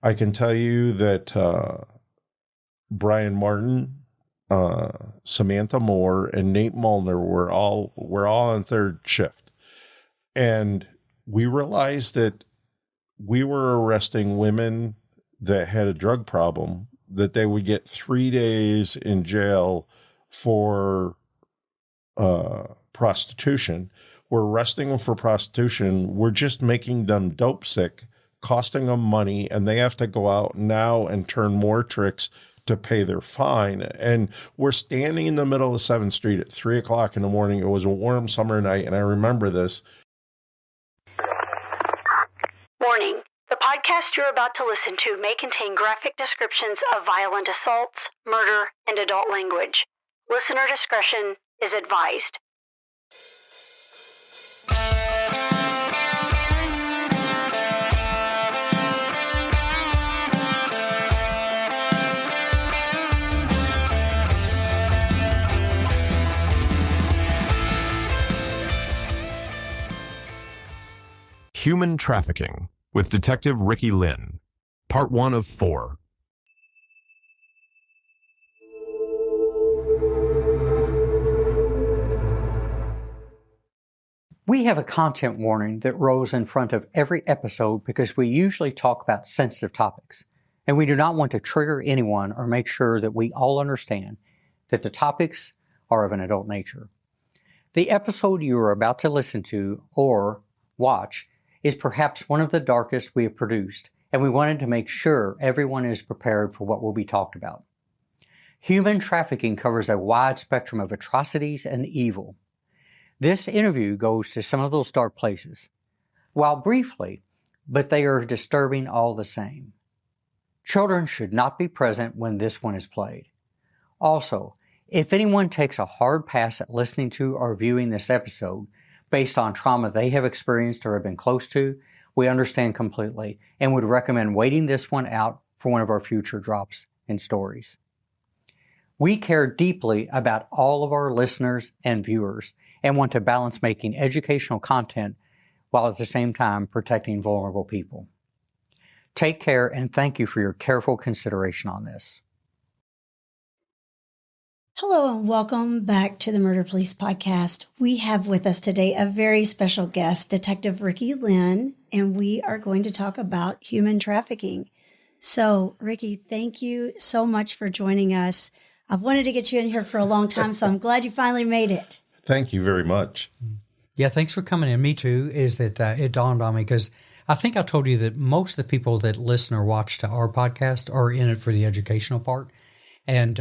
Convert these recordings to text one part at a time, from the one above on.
I can tell you that Brian Martin, Samantha Moore, and Nate Mullner were all on third shift. And we realized that we were arresting women that had a drug problem, that they would get 3 days in jail for prostitution. We're arresting them for prostitution. We're just making them dope sick, costing them money, and they have to go out now and turn more tricks to pay their fine. And we're standing in the middle of 7th Street at 3 o'clock in the morning. It was a warm summer night, and I remember this. Warning. The podcast you're about to listen to may contain graphic descriptions of violent assaults, murder, and adult language. Listener discretion is advised. Human Trafficking with Detective Ricky Lynn, Part 1 of 4. We have a content warning that rolls in front of every episode because we usually talk about sensitive topics, and we do not want to trigger anyone or make sure that we all understand that the topics are of an adult nature. The episode you are about to listen to or watch is perhaps one of the darkest we have produced, and we wanted to make sure everyone is prepared for what will be talked about. Human trafficking covers a wide spectrum of atrocities and evil. This interview goes to some of those dark places, while briefly, but they are disturbing all the same. Children should not be present when this one is played. Also, if anyone takes a hard pass at listening to or viewing this episode based on trauma they have experienced or have been close to, we understand completely and would recommend waiting this one out for one of our future drops and stories. We care deeply about all of our listeners and viewers and want to balance making educational content while at the same time protecting vulnerable people. Take care and thank you for your careful consideration on this. Hello and welcome back to the Murder Police Podcast. We have with us today a very special guest, Detective Ricky Lynn, and we are going to talk about human trafficking. So, Ricky, thank you so much for joining us. I've wanted to get you in here for a long time, so I'm glad you finally made it. Thank you very much. Yeah, thanks for coming in. Me too, is that it dawned on me because I think I told you that most of the people that listen or watch to our podcast are in it for the educational part. And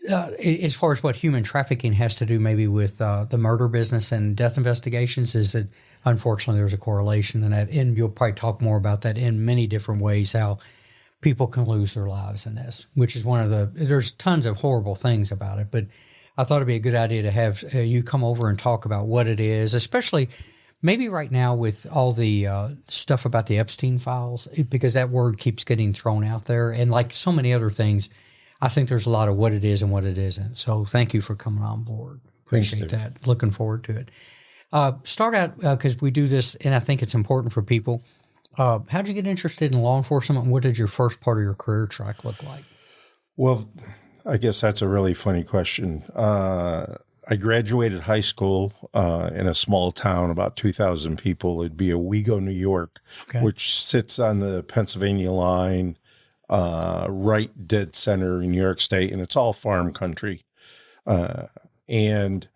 as far as what human trafficking has to do maybe with the murder business and death investigations is that unfortunately there's a correlation in that. And you'll probably talk more about that in many different ways, how people can lose their lives in this, which is there's tons of horrible things about it. But I thought it'd be a good idea to have you come over and talk about what it is, especially maybe right now with all the stuff about the Epstein files, because that word keeps getting thrown out there. And like so many other things, I think there's a lot of what it is and what it isn't. So thank you for coming on board. Appreciate that. Looking forward to it. Start out, because we do this, and I think it's important for people. How'd you get interested in law enforcement, and what did your first part of your career track look like? Well, I guess that's a really funny question. I graduated high school in a small town, about 2,000 people. It'd be Owego, New York, which sits on the Pennsylvania line, right dead center in New York State, and it's all farm country. And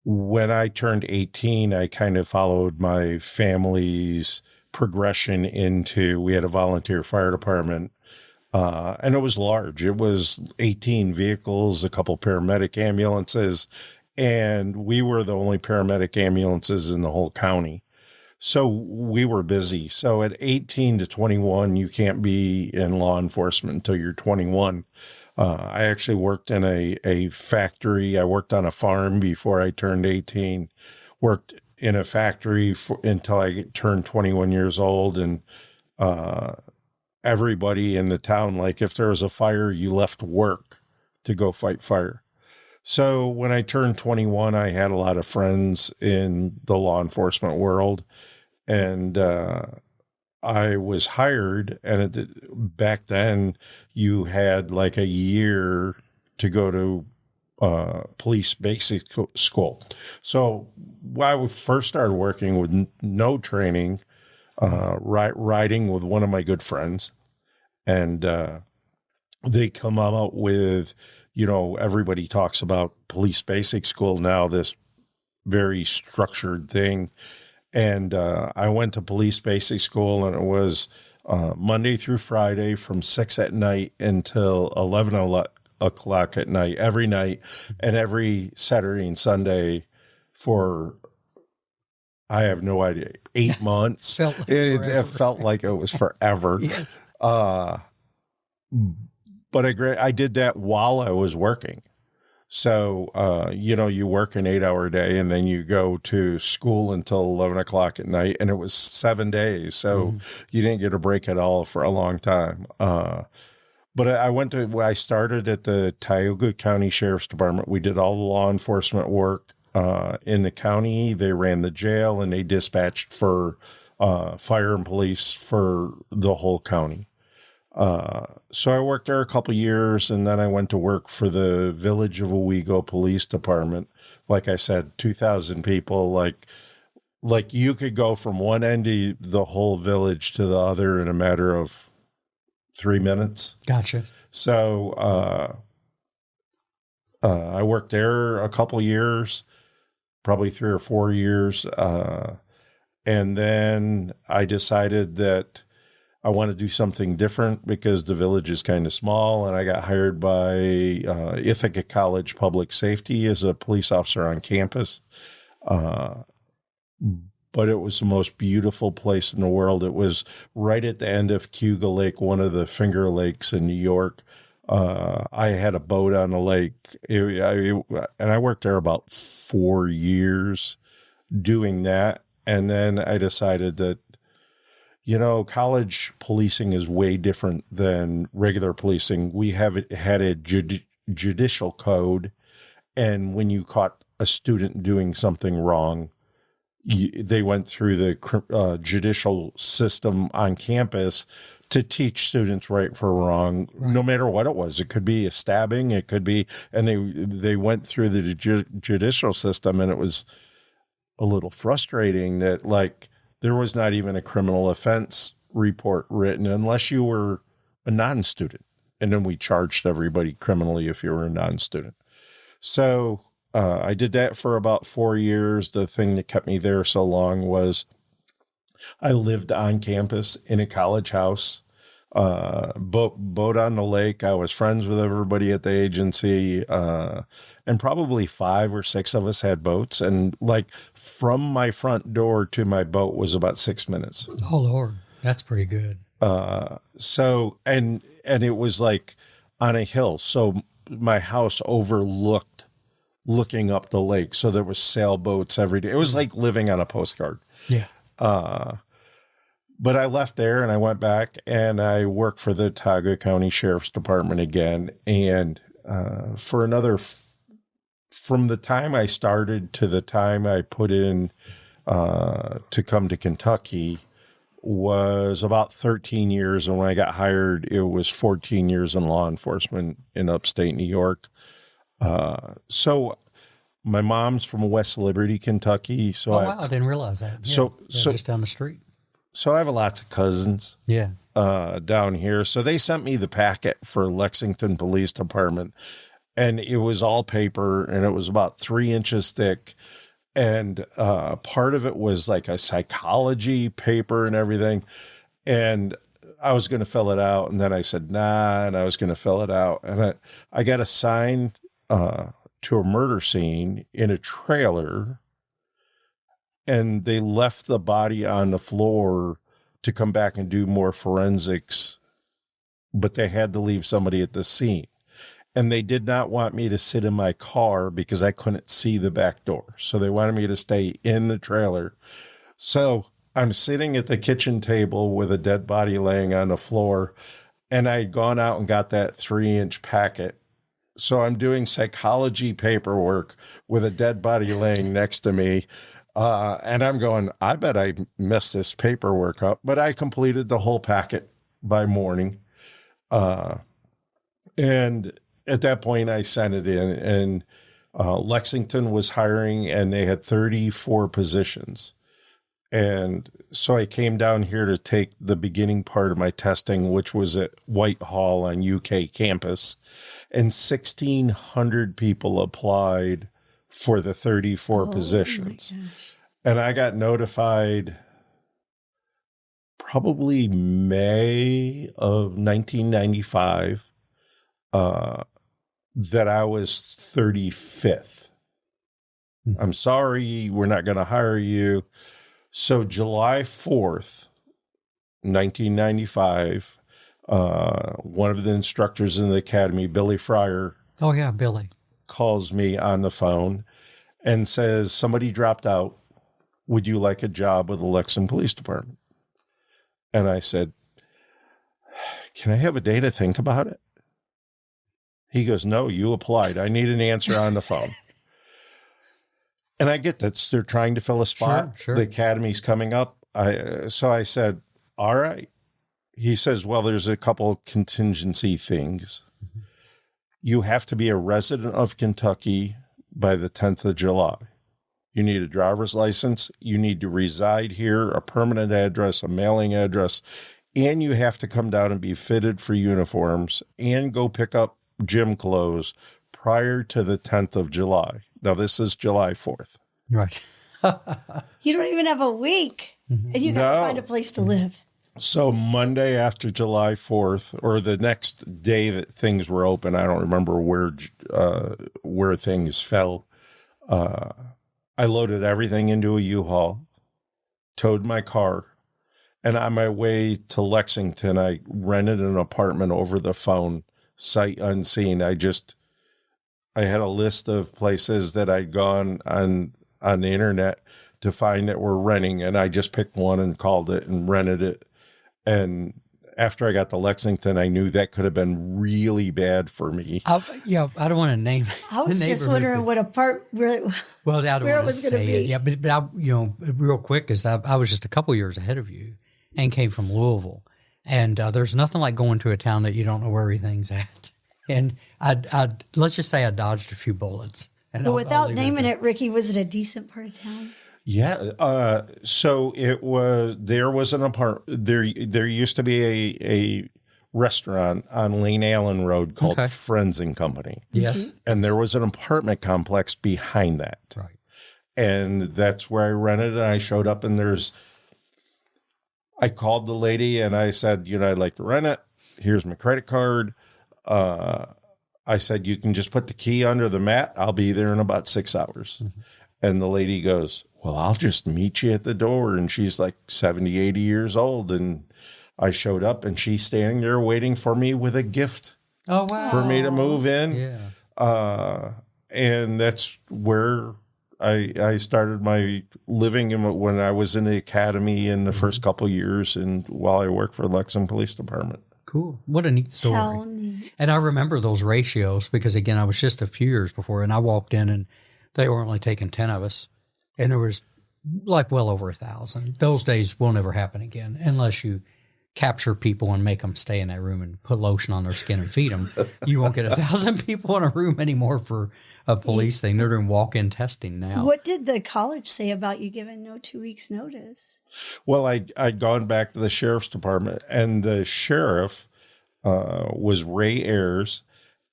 when I turned 18, I kind of followed my family's progression into, we had a volunteer fire department, and it was large. It was 18 vehicles, a couple paramedic ambulances, and we were the only paramedic ambulances in the whole county. So we were busy. So at 18 to 21, you can't be in law enforcement until you're 21. I actually worked in a factory. I worked on a farm before I turned 18, worked in a factory until I turned 21 years old. And everybody in the town, like if there was a fire, you left work to go fight fire. So when I turned 21, I had a lot of friends in the law enforcement world. And I was hired, and back then you had like a year to go to police basic school. So when I first started working with no training, riding with one of my good friends, and they come out with, everybody talks about police basic school now, this very structured thing. And I went to police basic school, and it was Monday through Friday from 6 at night until 11 o'clock at night, every night, and every Saturday and Sunday for, I have no idea, 8 months. It felt like it was forever. Yes. But I did that while I was working. So, you work an 8-hour day, and then you go to school until 11 o'clock at night, and it was 7 days. So you didn't get a break at all for a long time. But I started at the Tioga County Sheriff's Department. We did all the law enforcement work in the county. They ran the jail, and they dispatched for fire and police for the whole county. So I worked there a couple years, and then I went to work for the Village of Owego Police Department. Like I said, 2,000 people. Like you could go from one end of the whole village to the other in a matter of 3 minutes. Gotcha. So I worked there a couple years, probably 3 or 4 years, and then I decided that I want to do something different because the village is kind of small, and I got hired by Ithaca College Public Safety as a police officer on campus. But it was the most beautiful place in the world. It was right at the end of Cuga Lake, one of the Finger Lakes in New York. I had a boat on the lake, and I worked there about 4 years doing that. And then I decided that, college policing is way different than regular policing. We had a judicial code, and when you caught a student doing something wrong, they went through the judicial system on campus to teach students right for wrong, no matter what it was. It could be a stabbing, it could be, and they went through the judicial system, and it was a little frustrating that, like, there was not even a criminal offense report written unless you were a non-student. And then we charged everybody criminally if you were a non-student. So I did that for about 4 years. The thing that kept me there so long was I lived on campus in a college house, boat on the lake. I was friends with everybody at the agency, and probably 5 or 6 of us had boats. And like from my front door to my boat was about 6 minutes. Oh, Lord, that's pretty good. So, and it was like on a hill. So my house overlooked looking up the lake. So there was sailboats every day. It was like living on a postcard. Yeah. But I left there and I went back and I worked for the Tioga County Sheriff's Department again. And for another, from the time I started to the time I put in to come to Kentucky was about 13 years. And when I got hired, it was 14 years in law enforcement in upstate New York. So my mom's from West Liberty, Kentucky. So wow, I didn't realize that. Yeah, so just down the street. So I have lots of cousins down here. So they sent me the packet for Lexington Police Department, and it was all paper, and it was about 3 inches thick. And part of it was like a psychology paper and everything. And I was going to fill it out. And then I said, nah, and I was going to fill it out. And I got assigned to a murder scene in a trailer, and they left the body on the floor to come back and do more forensics, but they had to leave somebody at the scene. And they did not want me to sit in my car because I couldn't see the back door. So they wanted me to stay in the trailer. So I'm sitting at the kitchen table with a dead body laying on the floor, and I'd gone out and got that 3-inch packet. So I'm doing psychology paperwork with a dead body laying next to me. And I'm going, I bet I messed this paperwork up, but I completed the whole packet by morning. And at that point I sent it in, and Lexington was hiring, and they had 34 positions. And so I came down here to take the beginning part of my testing, which was at Whitehall on UK campus, and 1,600 people applied for the 34 positions. And I got notified probably May of 1995 that I was 35th. I'm sorry, we're not going to hire you. So July 4th, 1995, one of the instructors in the academy, Billy Fryer. Oh, yeah, Billy. Calls me on the phone and says, somebody dropped out. Would you like a job with the Lexington Police Department? And I said, can I have a day to think about it? He goes, no, you applied. I need an answer on the phone. And I get that they're trying to fill a spot. Sure. The academy's coming up. So I said, all right. He says, well, there's a couple contingency things. Mm-hmm. You have to be a resident of Kentucky by the 10th of July. You need a driver's license. You need to reside here, a permanent address, a mailing address, and you have to come down and be fitted for uniforms and go pick up gym clothes prior to the 10th of July. Now, this is July 4th. Right. You don't even have a week, and you got to find a place to live. So Monday after July 4th, or the next day that things were open, I don't remember where things fell. I loaded everything into a U-Haul, towed my car, and on my way to Lexington, I rented an apartment over the phone, sight unseen. I had a list of places that I'd gone on the internet to find that were renting, and I just picked one and called it and rented it. And after I got to Lexington, I knew that could have been really bad for me. I don't want to name. I was just wondering what where I don't where want it was to going to say be. it. Yeah, but I, real quick, is I was just a couple years ahead of you and came from Louisville, and there's nothing like going to a town that you don't know where everything's at. And I let's just say I dodged a few bullets. And But without naming it, Ricky, was it a decent part of town? Yeah. So there was an apartment. There used to be a restaurant on Lane Allen Road called Friends and Company. Yes. And there was an apartment complex behind that. Right. And that's where I rented, and I showed up, and I called the lady and I said, I'd like to rent it. Here's my credit card. I said, you can just put the key under the mat. I'll be there in about 6 hours. Mm-hmm. And the lady goes, well, I'll just meet you at the door. And she's like 70, 80 years old. And I showed up, and she's standing there waiting for me with a gift. Oh, wow. For me to move in. Yeah. And that's where I started my living when I was in the academy in the first couple of years, and while I worked for the Lexington Police Department. Cool. What a neat story. How neat. And I remember those ratios because, again, I was just a few years before, and I walked in and they were only taking 10 of us. And there was like well over 1,000. Those days will never happen again unless you capture people and make them stay in that room and put lotion on their skin and feed them. You won't get 1,000 people in a room anymore for a police thing. They're doing walk-in testing now. What did the college say about you giving no 2 weeks notice? Well, I'd gone back to the sheriff's department, and the sheriff was Ray Ayers,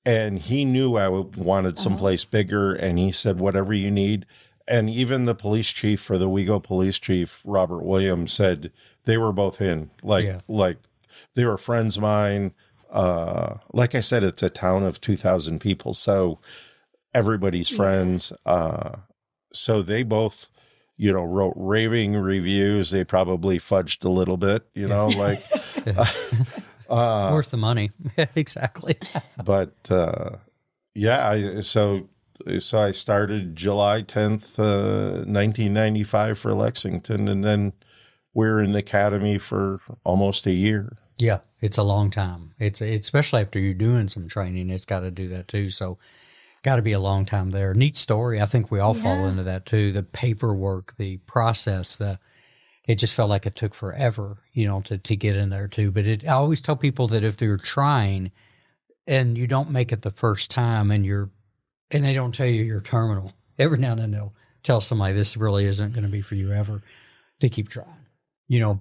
and he knew I wanted someplace bigger, and he said, whatever you need. And even the police chief for the Wego police chief, Robert Williams, said they were both in. Like they were friends of mine. Like I said, it's a town of 2,000 people, so everybody's friends. So they both, wrote raving reviews. They probably fudged a little bit, worth the money. Exactly. But so I started July 10th, 1995 for Lexington, and then we're in the academy for almost a year. Yeah, it's a long time. It's especially after you're doing some training, it's got to do that too. So Got to be a long time there. Neat story. I think we all fall Yeah. into that too. The paperwork, the process, it just felt like it took forever, to get in there too. But I always tell people that if they're trying and you don't make it the first time and they don't tell you you're terminal, every now and then they'll tell somebody this really isn't going to be for you ever, to keep trying,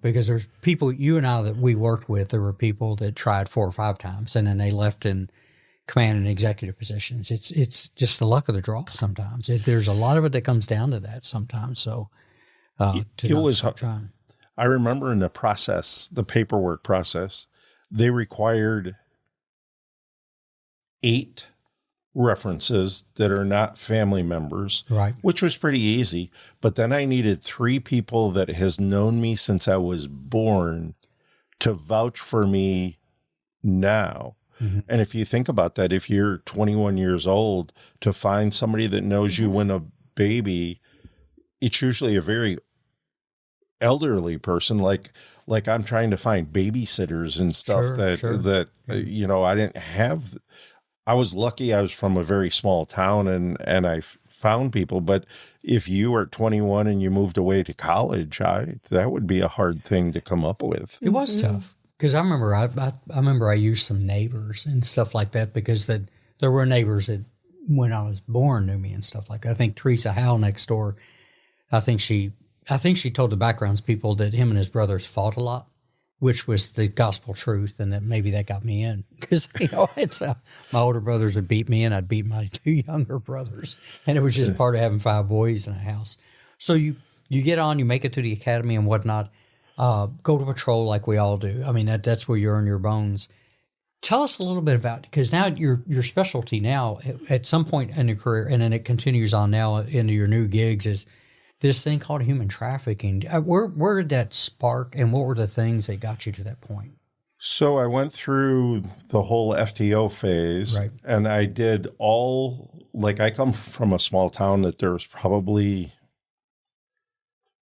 because there's people, you and I, that we worked with, there were people that tried 4 or 5 times and then they left in command and executive positions. It's just the luck of the draw sometimes. There's a lot of it that comes down to that sometimes. So it was trying. I remember in the process, the paperwork process, they required 8 references that are not family members, right? Which was pretty easy. But then I needed 3 people that has known me since I was born to vouch for me now. Mm-hmm. And if you think about that, if you're 21 years old, to find somebody that knows you when a baby, it's usually a very elderly person. Like I'm trying to find babysitters and stuff that I didn't have. I was lucky. I was from a very small town and I found people. But if you were 21 and you moved away to college, that would be a hard thing to come up with. It was tough. Because I remember I used some neighbors and stuff like that, because there were neighbors that when I was born knew me and stuff like that. I think Teresa Howe next door, I think she told the backgrounds people that him and his brothers fought a lot, which was the gospel truth, and that maybe that got me in. Because, it's my older brothers would beat me and I'd beat my 2 younger brothers. And it was just part of having 5 boys in a house. So you get on, you make it to the academy and whatnot. Go to patrol like we all do. I mean, that's where you earn your bones. Tell us a little bit about, because now your specialty now at some point in your career, and then it continues on now into your new gigs, is this thing called human trafficking. Where did that spark, and what were the things that got you to that point? So I went through the whole FTO phase, right, and I did I come from a small town that there was probably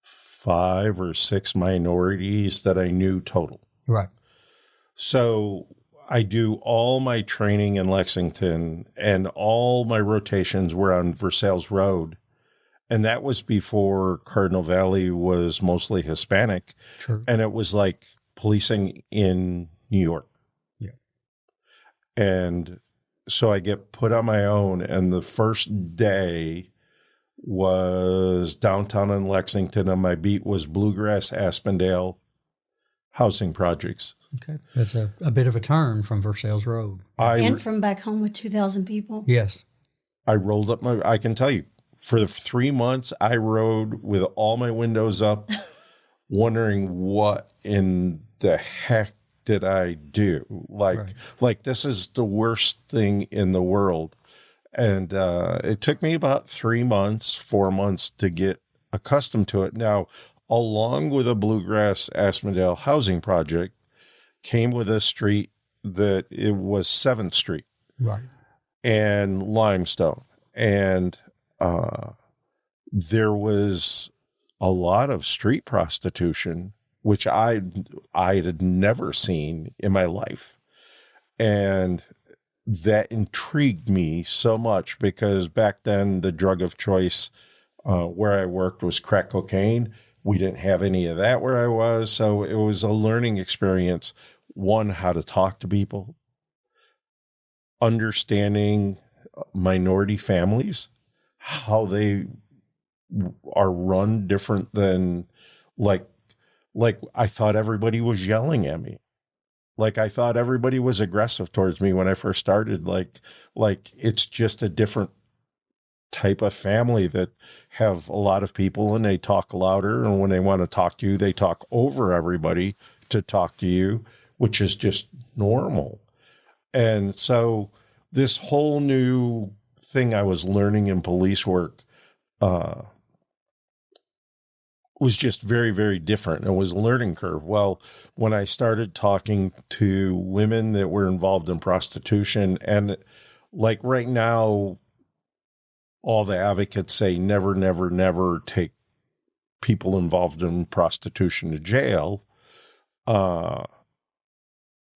5 or 6 minorities that I knew total. Right. So I do all my training in Lexington, and all my rotations were on Versailles Road. And that was before Cardinal Valley was mostly Hispanic. True. And it was like policing in New York. Yeah. And so I get put on my own, and the first day was downtown in Lexington, and my beat was Bluegrass, Aspendale housing projects. Okay. That's a bit of a turn from Versailles Road. And from back home with 2,000 people. Yes. I rolled up I can tell you, for the 3 months, I rode with all my windows up, wondering what in the heck did I do? Like this is the worst thing in the world. And it took me about 3 months, 4 months to get accustomed to it. Now, along with a Bluegrass Aspendale housing project came with a street that it was 7th Street. Right. And Limestone. And there was a lot of street prostitution, which I had never seen in my life. And that intrigued me so much, because back then the drug of choice where I worked was crack cocaine. We didn't have any of that where I was. So it was a learning experience. One, how to talk to people, understanding minority families, how they are run different than like I thought everybody was yelling at me. Like I thought everybody was aggressive towards me when I first started. Like it's just a different type of family that have a lot of people, and they talk louder. And when they want to talk to you, they talk over everybody to talk to you, which is just normal. And so this whole new thing I was learning in police work was just very, very different. It was a learning curve. Well, when I started talking to women that were involved in prostitution, and like right now, all the advocates say never, never, never take people involved in prostitution to jail.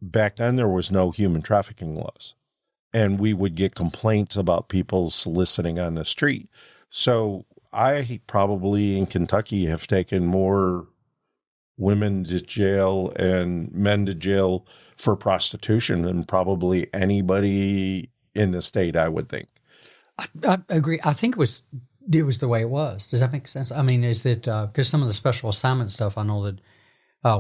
Back then, there was no human trafficking laws. and we would get complaints about people soliciting on the street. So I probably in Kentucky have taken more women to jail and men to jail for prostitution than probably anybody in the state, I would think. I agree. I think it was the way it was. Does that make sense? I mean, is that because some of the special assignment stuff, I know that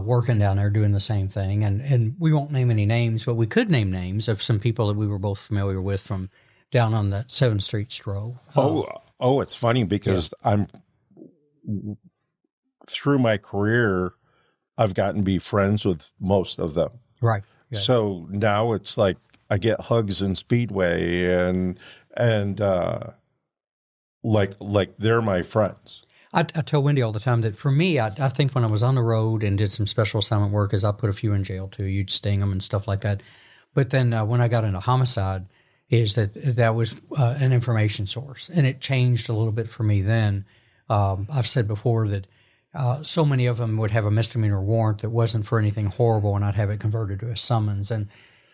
working down there doing the same thing, and we won't name any names, but we could name names of some people that we were both familiar with from down on that 7th Street stroll. It's funny because I'm through my career, I've gotten to be friends with most of them. Right. Yeah. So now it's like I get hugs in Speedway and like they're my friends. I tell Wendy all the time that for me, I think when I was on the road and did some special assignment work, is I put a few in jail too. You'd sting them and stuff like that. But then when I got into homicide, is that was an information source, and it changed a little bit for me then. I've said before that so many of them would have a misdemeanor warrant that wasn't for anything horrible, and I'd have it converted to a summons. And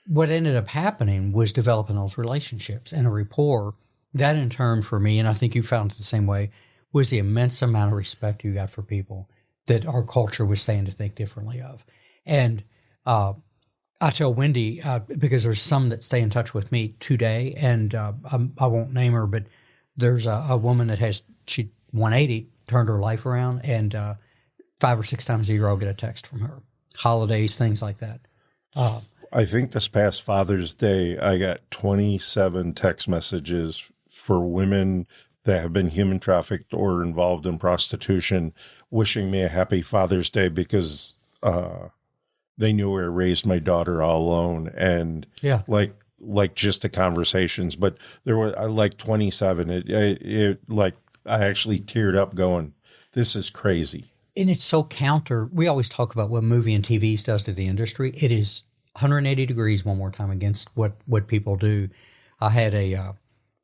what ended up happening was developing those relationships and a rapport. That in turn for me, and I think you found it the same way, was the immense amount of respect you got for people that our culture was saying to think differently of. And I tell Wendy, because there's some that stay in touch with me today, and I won't name her, but there's a woman that she 180, turned her life around, and 5 or 6 times a year I'll get a text from her. Holidays, things like that. I think this past Father's Day, I got 27 text messages for women that have been human trafficked or involved in prostitution, wishing me a happy Father's Day because they knew I raised my daughter all alone, and like just the conversations. But there were like 27. It like I actually teared up, going, "This is crazy." And it's so counter. We always talk about what movie and TV does to the industry. It is 180 degrees one more time against what people do. I had a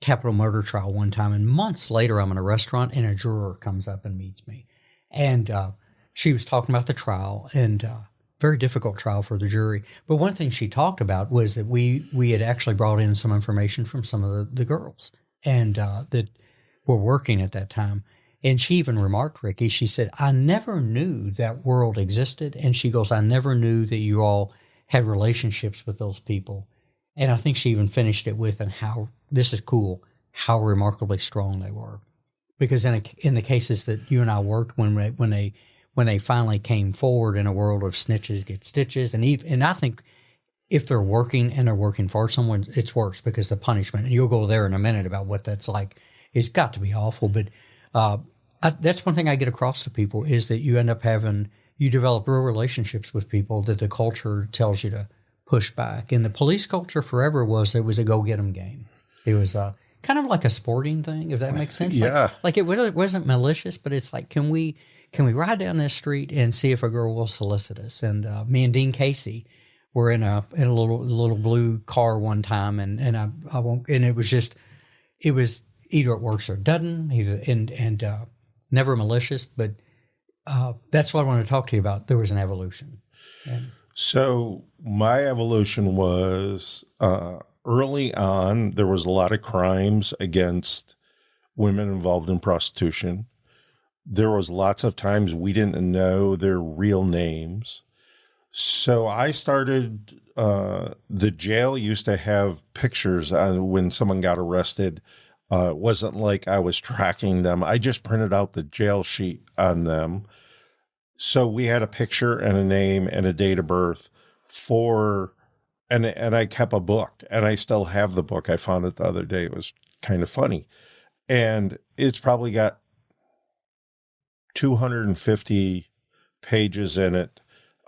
capital murder trial one time, and months later I'm in a restaurant and a juror comes up and meets me. And she was talking about the trial, and very difficult trial for the jury. But one thing she talked about was that we had actually brought in some information from some of the girls and that were working at that time. And she even remarked, Ricky, she said, "I never knew that world existed." And she goes, "I never knew that you all had relationships with those people." And I think she even finished it with, "and how," this is cool, "how remarkably strong they were." Because in the cases that you and I worked, when they finally came forward in a world of snitches get stitches, and I think if they're working and they're working for someone, it's worse because the punishment, and you'll go there in a minute about what that's like, it's got to be awful. But that's one thing I get across to people is that you end up you develop real relationships with people that the culture tells you to push back. And the police culture forever it was a go-get-'em game. It was kind of like a sporting thing, if that makes sense. Yeah. Like it wasn't malicious, but it's like, can we ride down this street and see if a girl will solicit us? And me and Dean Casey were in a little blue car one time, and I won't. And it was either it works or it doesn't. And never malicious, but that's what I want to talk to you about. There was an evolution. So my evolution was early on, there was a lot of crimes against women involved in prostitution. There was lots of times we didn't know their real names. So I started, the jail used to have pictures when someone got arrested. It wasn't like I was tracking them. I just printed out the jail sheet on them. So we had a picture and a name and a date of birth and I kept a book, and I still have the book. I found it the other day. It was kind of funny. And it's probably got 250 pages in it.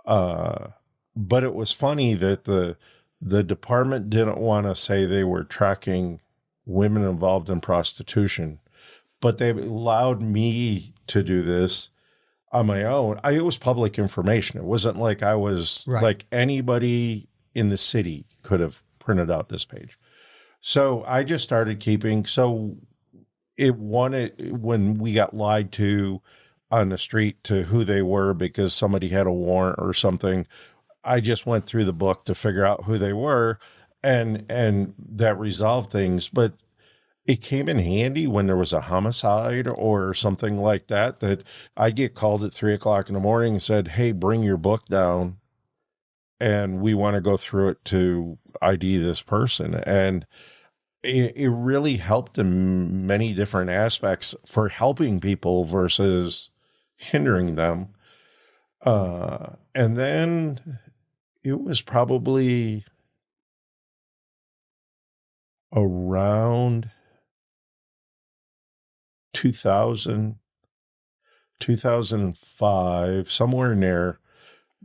But it was funny that the department didn't want to say they were tracking women involved in prostitution, but they allowed me to do this on my own. It was public information. It wasn't like I was like anybody in the city could have printed out this page. So I just started keeping. So when we got lied to on the street to who they were because somebody had a warrant or something, I just went through the book to figure out who they were. and that resolved things. But it came in handy when there was a homicide or something like that, that I'd get called at 3:00 in the morning and said, hey, bring your book down and we want to go through it to ID this person. And it really helped in many different aspects for helping people versus hindering them. And then it was probably around 2000, 2005, somewhere in there,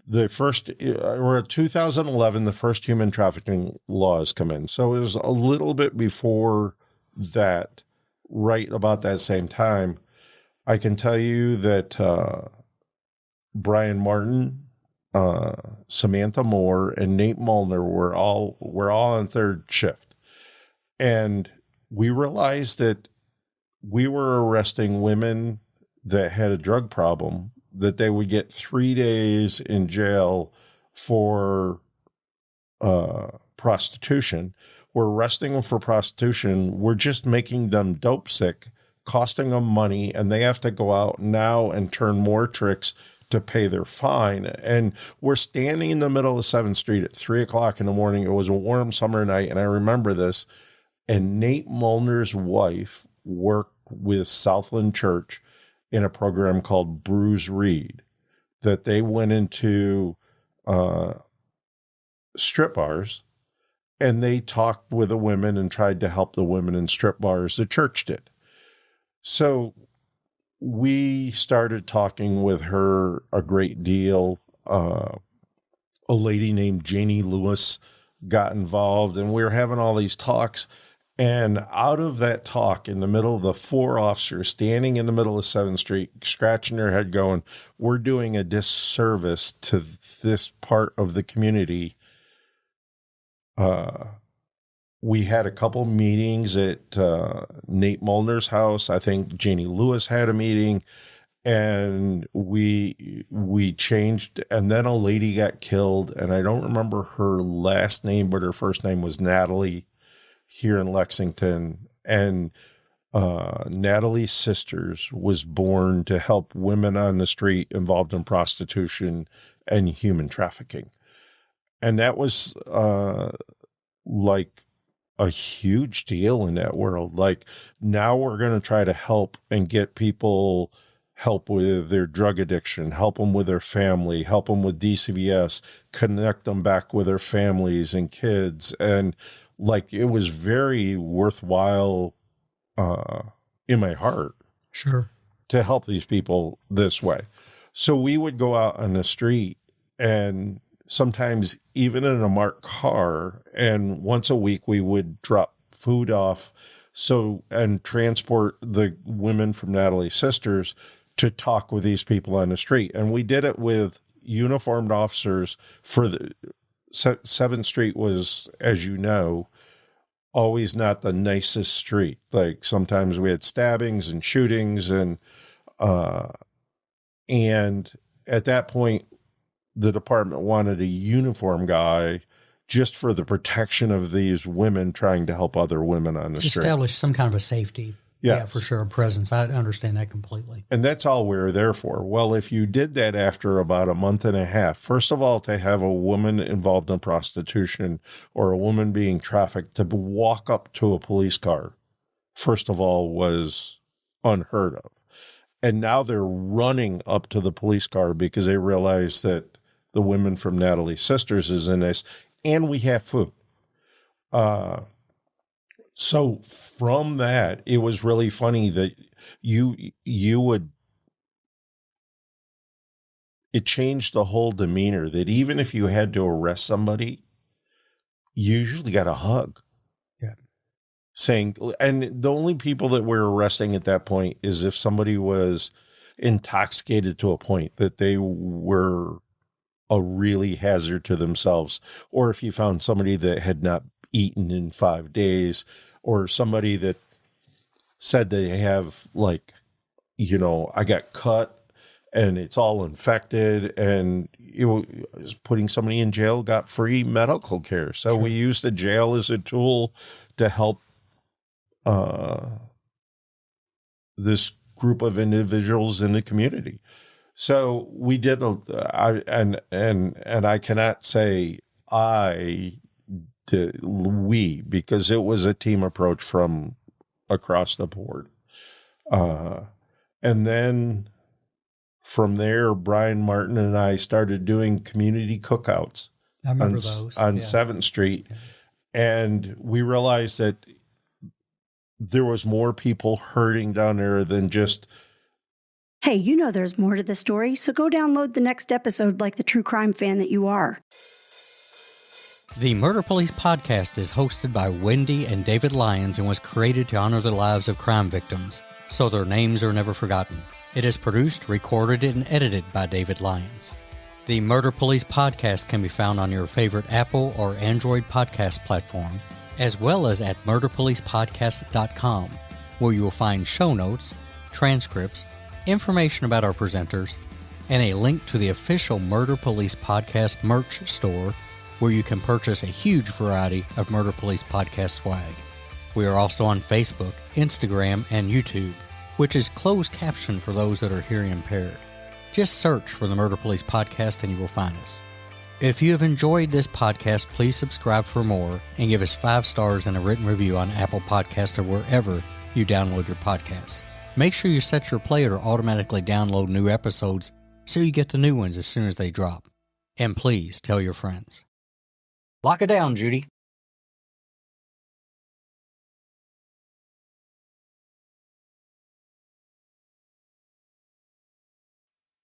the first, or 2011, the first human trafficking laws come in. So it was a little bit before that, right about that same time. I can tell you that Brian Martin, Samantha Moore, and Nate Molnar were all on third shift. And we realized that we were arresting women that had a drug problem, that they would get 3 days in jail for prostitution. We're arresting them for prostitution. We're just making them dope sick, costing them money, and they have to go out now and turn more tricks to pay their fine. And we're standing in the middle of 7th Street at 3:00 in the morning. It was a warm summer night, and I remember this. And Nate Molnar's wife worked with Southland Church in a program called Bruise Reed, that they went into strip bars and they talked with the women and tried to help the women in strip bars. The church did. So we started talking with her a great deal. A lady named Janie Lewis got involved, and we were having all these talks. And out of that talk, in the middle of the 4 officers standing in the middle of 7th Street, scratching their head going, we're doing a disservice to this part of the community. We had a couple meetings at Nate Molnar's house. I think Janie Lewis had a meeting, and we changed. And then a lady got killed, and I don't remember her last name, but her first name was Natalie, here in Lexington. And Natalie's Sisters was born to help women on the street involved in prostitution and human trafficking. And that was like a huge deal in that world. Like, now we're going to try to help and get people help with their drug addiction, help them with their family, help them with DCBS, connect them back with their families and kids. And like, it was very worthwhile in my heart. Sure. To help these people this way. So we would go out on the street, and sometimes even in a marked car, and once a week we would drop food off and transport the women from Natalie's Sisters to talk with these people on the street. And we did it with uniformed officers. For the 7th Street was, as you know, always not the nicest street. Like, sometimes we had stabbings and shootings, and at that point, the department wanted a uniform guy just for the protection of these women trying to help other women on the street. Establish some kind of a safety. Yes. Yeah, for sure. A presence. I understand that completely. And that's all we were there for. Well, if you did that after about a month and a half, first of all, to have a woman involved in prostitution or a woman being trafficked to walk up to a police car, first of all, was unheard of. And now they're running up to the police car because they realize that the women from Natalie's Sisters is in this, and we have food. So from that, it was really funny that it changed the whole demeanor, that even if you had to arrest somebody, you usually got a hug. Yeah. Saying, and the only people that we're arresting at that point is if somebody was intoxicated to a point that they were a really hazard to themselves, or if you found somebody that had not eaten in 5 days, or somebody that said they have, like, I got cut and it's all infected, and putting somebody in jail got free medical care. So we used the jail as a tool to help this group of individuals in the community. So we did, and I cannot say we, because it was a team approach from across the board. And then from there, Brian Martin and I started doing community cookouts I remember those. On 7th Street. Yeah. And we realized that there was more people hurting down there than just... Hey, you know there's more to the story, so go download the next episode like the true crime fan that you are. The Murder Police podcast is hosted by Wendy and David Lyons and was created to honor the lives of crime victims, so their names are never forgotten. It is produced, recorded, and edited by David Lyons. The Murder Police podcast can be found on your favorite Apple or Android podcast platform, as well as at murderpolicepodcast.com, where you will find show notes, transcripts, information about our presenters, and a link to the official Murder Police Podcast merch store, where you can purchase a huge variety of Murder Police Podcast swag. We are also on Facebook, Instagram, and YouTube, which is closed caption for those that are hearing impaired. Just search for the Murder Police Podcast and you will find us. If you have enjoyed this podcast, please subscribe for more and give us 5 stars and a written review on Apple Podcasts or wherever you download your podcasts. Make sure you set your player to automatically download new episodes so you get the new ones as soon as they drop. And please tell your friends. Lock it down, Judy.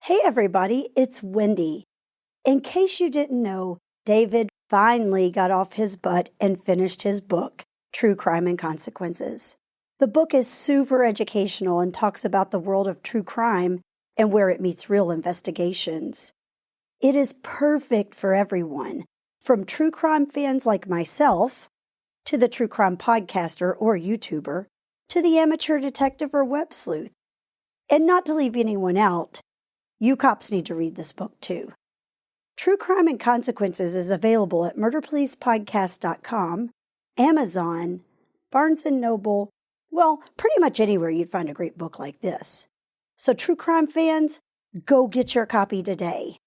Hey everybody, it's Wendy. In case you didn't know, David finally got off his butt and finished his book, True Crime and Consequences. The book is super educational and talks about the world of true crime and where it meets real investigations. It is perfect for everyone, from true crime fans like myself, to the true crime podcaster or YouTuber, to the amateur detective or web sleuth. And not to leave anyone out, you cops need to read this book too. True Crime and Consequences is available at murderpolicepodcast.com, Amazon, Barnes & Noble, well, pretty much anywhere you'd find a great book like this. So true crime fans, go get your copy today.